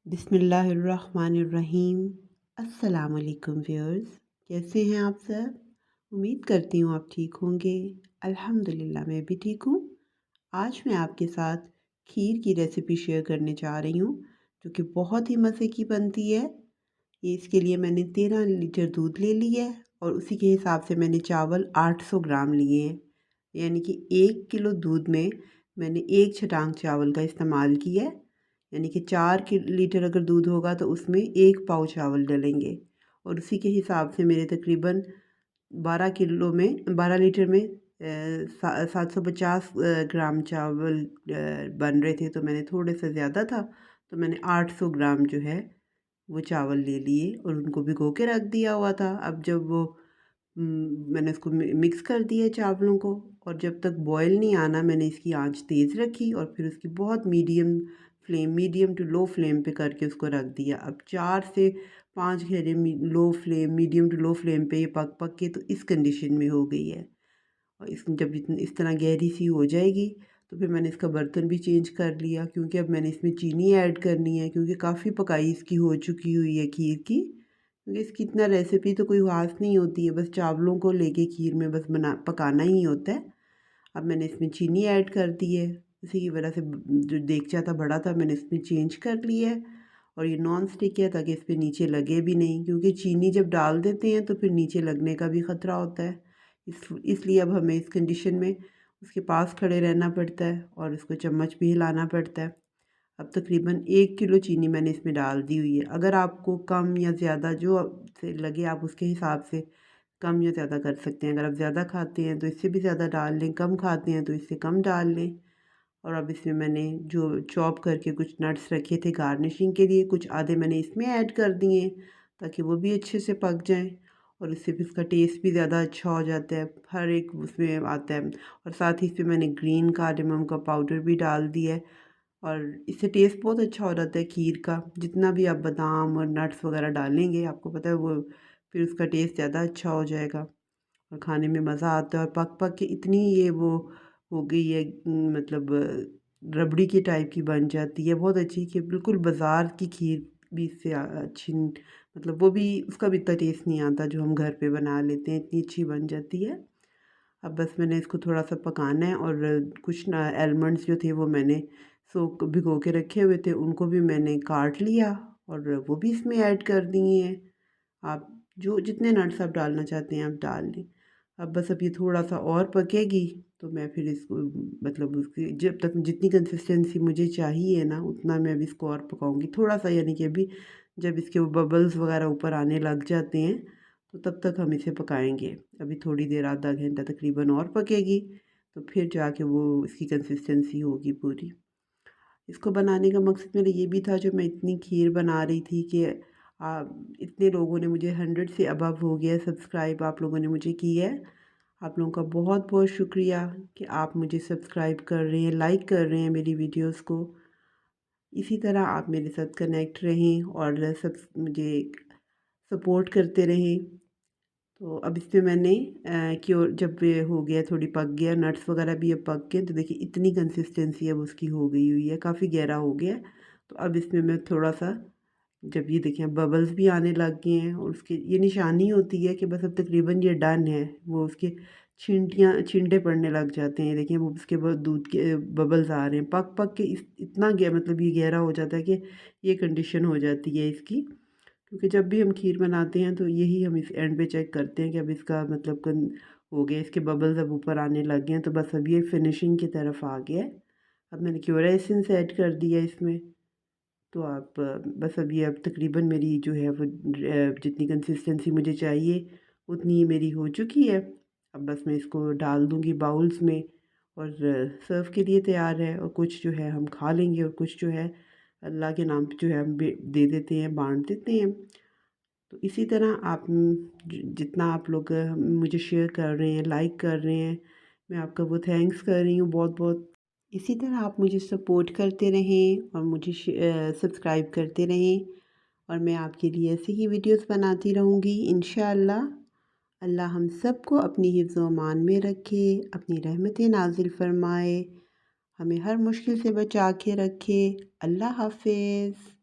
बिस्मिल्लाहिर्रहमानिर्रहीम। अस्सलाम वालेकुम व्यूअर्स, कैसे हैं आप सब? उम्मीद करती हूँ आप ठीक होंगे। अल्हम्दुलिल्लाह मैं भी ठीक हूँ। आज मैं आपके साथ खीर की रेसिपी शेयर करने जा रही हूँ, जो कि बहुत ही मज़े की बनती है। ये इसके लिए मैंने 13 लीटर दूध ले लिया है और उसी के हिसाब से मैंने चावल 800 ग्राम लिए हैं। यानी कि 1 किलो दूध में मैंने 1 छटांग चावल का इस्तेमाल किया है। यानी कि 4 लीटर अगर दूध होगा तो उसमें 1 पाव चावल डलेंगे और उसी के हिसाब से मेरे तकरीबन 12 लीटर में 750 ग्राम चावल बन रहे थे। तो मैंने थोड़े से ज़्यादा था, तो मैंने 800 ग्राम जो है वो चावल ले लिए और उनको भिगो के रख दिया हुआ था। अब जब वो मैंने उसको मिक्स कर दिया चावलों को, और जब तक बॉयल नहीं आना मैंने इसकी आंच तेज़ रखी और फिर उसकी बहुत मीडियम टू लो फ्लेम पे करके उसको रख दिया। अब 4 से 5 घेरे मीडियम टू लो फ्लेम पे ये पक पक के तो इस कंडीशन में हो गई है। और जब इस तरह गहरी सी हो जाएगी तो फिर मैंने इसका बर्तन भी चेंज कर लिया, क्योंकि अब मैंने इसमें चीनी ऐड करनी है, क्योंकि काफ़ी पकाई इसकी हो चुकी हुई है खीर की। क्योंकि इसकी इतना रेसिपी तो कोई ख़ास नहीं होती है, बस चावलों को लेके खीर में बस पकाना ही होता है। अब मैंने इसमें चीनी ऐड कर दी है, इसी की वजह से जो देगचा था बड़ा था मैंने इसमें चेंज कर लिया है। और ये नॉन स्टिक है ताकि इस पर नीचे लगे भी नहीं, क्योंकि चीनी जब डाल देते हैं तो फिर नीचे लगने का भी ख़तरा होता है। इसलिए अब हमें इस कंडीशन में उसके पास खड़े रहना पड़ता है और उसको चम्मच भी हिलाना पड़ता है। अब तकरीबन 1 किलो चीनी मैंने इसमें डाल दी हुई है। अगर आपको कम या ज़्यादा जो से लगे आप उसके हिसाब से कम या ज़्यादा कर सकते हैं। अगर आप ज़्यादा खाते हैं तो इससे भी ज़्यादा डाल लें, कम खाते हैं तो इससे कम डाल लें। और अब इसमें मैंने जो चॉप करके कुछ नट्स रखे थे गार्निशिंग के लिए, कुछ आधे मैंने इसमें ऐड कर दिए हैं ताकि वो भी अच्छे से पक जाएं और इससे भी उसका टेस्ट भी ज़्यादा अच्छा हो जाता है, हर एक उसमें आता है। और साथ ही इसमें मैंने ग्रीन कार्डेमम का पाउडर भी डाल दिया है और इससे टेस्ट बहुत अच्छा हो जाता है खीर का। जितना भी आप बादाम और नट्स वगैरह डालेंगे आपको पता है वो फिर उसका टेस्ट ज़्यादा अच्छा हो जाएगा और खाने में मज़ा आता है। और पक पक के इतनी ये वो हो गई है, मतलब रबड़ी की टाइप की बन जाती है, बहुत अच्छी, कि बिल्कुल बाज़ार की खीर भी इससे अच्छी, मतलब वो भी उसका भी इतना टेस्ट नहीं आता जो हम घर पे बना लेते हैं, इतनी अच्छी बन जाती है। अब बस मैंने इसको थोड़ा सा पकाना है और कुछ ना आलमंड्स जो थे वो मैंने भिगो के रखे हुए थे, उनको भी मैंने काट लिया और वो भी इसमें ऐड कर दिए हैं। आप जो जितने नट्स आप डालना चाहते हैं आप डाल लें। अब बस अब ये थोड़ा सा और पकेगी तो मैं फिर इसको, मतलब उसकी जब तक जितनी कंसिस्टेंसी मुझे चाहिए ना उतना मैं अभी इसको और पकाऊंगी थोड़ा सा। यानी कि अभी जब इसके बबल्स वगैरह ऊपर आने लग जाते हैं तो तब तक हम इसे पकाएंगे। अभी थोड़ी देर आधा घंटा तकरीबन और पकेगी तो फिर जाके वो इसकी कंसिस्टेंसी होगी पूरी। इसको बनाने का मकसद मेरा ये भी था, जो मैं इतनी खीर बना रही थी कि इतने लोगों ने मुझे 100 से अबव हो गया सब्सक्राइब आप लोगों ने मुझे किया है। आप लोगों का बहुत बहुत शुक्रिया कि आप मुझे सब्सक्राइब कर रहे हैं, लाइक कर रहे हैं मेरी वीडियोस को। इसी तरह आप मेरे साथ कनेक्ट रहें और सब मुझे सपोर्ट करते रहें। तो अब इसमें मैंने क्योर जब ये हो गया, थोड़ी पक गया, नट्स वगैरह भी अब पक गए, तो देखिए इतनी कंसिस्टेंसी अब उसकी हो गई हुई है, काफ़ी गहरा हो गया। तो अब इसमें मैं थोड़ा सा, जब ये देखें बबल्स भी आने लग गए हैं और उसकी ये निशानी होती है कि बस अब तकरीबन ये डन है, वो उसके छींटे पड़ने लग जाते हैं। देखिए वो उसके बाद दूध के बबल्स आ रहे हैं, पक पक के इतना मतलब ये गहरा हो जाता है कि ये कंडीशन हो जाती है इसकी। क्योंकि जब भी हम खीर बनाते हैं तो यही हम इस एंड पे चेक करते हैं कि अब इसका मतलब हो गया, इसके बबल्स अब ऊपर आने लग गए हैं, तो बस अब ये फिनिशिंग की तरफ आ गया है। अब मैंने क्यूरा एसेंस ऐड कर दिया इसमें। तो आप बस अब ये अब तकरीबन मेरी जो है वो जितनी कंसिस्टेंसी मुझे चाहिए उतनी मेरी हो चुकी है। अब बस मैं इसको डाल दूँगी बाउल्स में और सर्व के लिए तैयार है। और कुछ जो है हम खा लेंगे और कुछ जो है अल्लाह के नाम पे जो है हम दे देते हैं, बाँट देते हैं। तो इसी तरह आप जितना आप लोग मुझे शेयर कर रहे हैं, लाइक कर रहे हैं, मैं आपका वो थैंक्स कर रही हूँ बहुत बहुत। इसी तरह आप मुझे सपोर्ट करते रहें और मुझे सब्सक्राइब करते रहें और मैं आपके लिए ऐसे ही वीडियोस बनाती रहूँगी इंशाअल्लाह। अल्लाह हम सबको अपनी हिफ्ज़ व अमान में रखे, अपनी रहमतें नाज़िल फ़रमाए, हमें हर मुश्किल से बचा के रखे। अल्लाह हाफ़िज़।